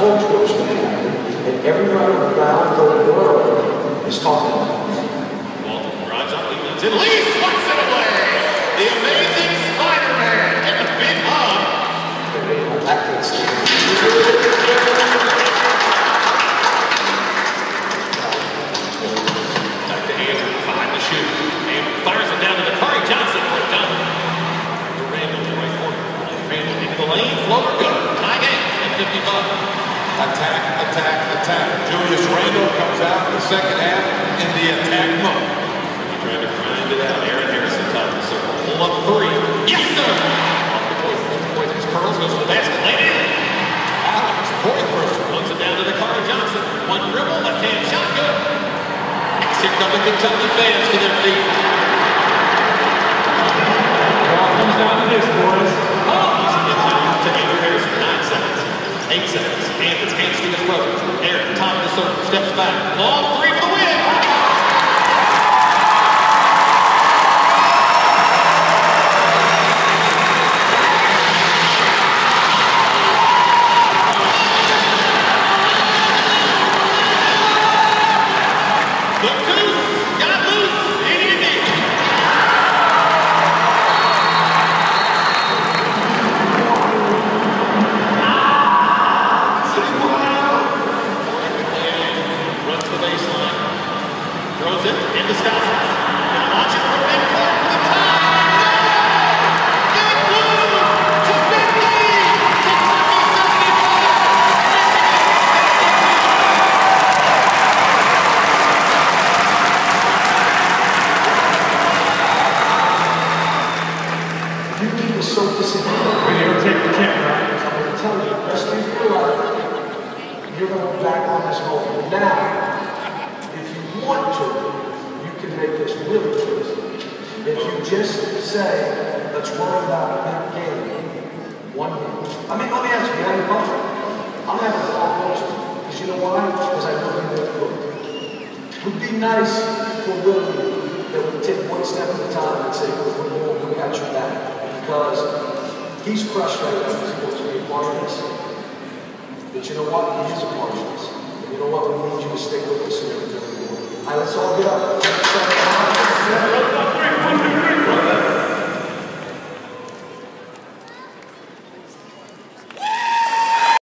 coach goes to the and everybody around the world is talking about it. Walton drives up, leads it, Lee swats it away! The amazing Spider-Man and a big hug. That can't stand. Back to Andrew, 5 to shoot. Andrew fires it down to the Curry Johnson for a dunk. To Randall, the right corner. Randall into the lane, floater good. Tie game at 55. Attack, attack, attack. Julius Randle comes out in the second half in the attack mode. Trying to grind it out. Aaron Harrison top of the circle. Pull up 3. Yes, sir! Off the Poitras curls, goes to the basket, laid in. Alex Poitras Runs it down to the Carter Johnson. One dribble, left hand shot, good. Here come the Kentucky fans to their feet. Ball comes down to this, boys. Easy get to Andrew Harrison. 9 seconds. 8 seconds. Kansas hands to his brother. Aaron, top of the circle, steps back. Long 3 for the win. Throws it into Stoughton. Now launch it from midcourt for the tie. Good move to 50. You need to soak this in. We're going to take the camera. I'm going to tell you, the best thing for your life, you're going to go back on this moment. Now, want to, you can make this really easy. If you just say, let's worry about that game, 1 game. I mean, let me ask you, how you comfort? I'm having a thought question. Because you know why? Because I know you're good. It would be nice for Willie that we take 1 step at a time and say, we got your back. Because he's crushed right now. He's supposed to be a part of this. But you know what? He is a part of this. And you know what? We need you to stick with us and everything. All right, let's all get up.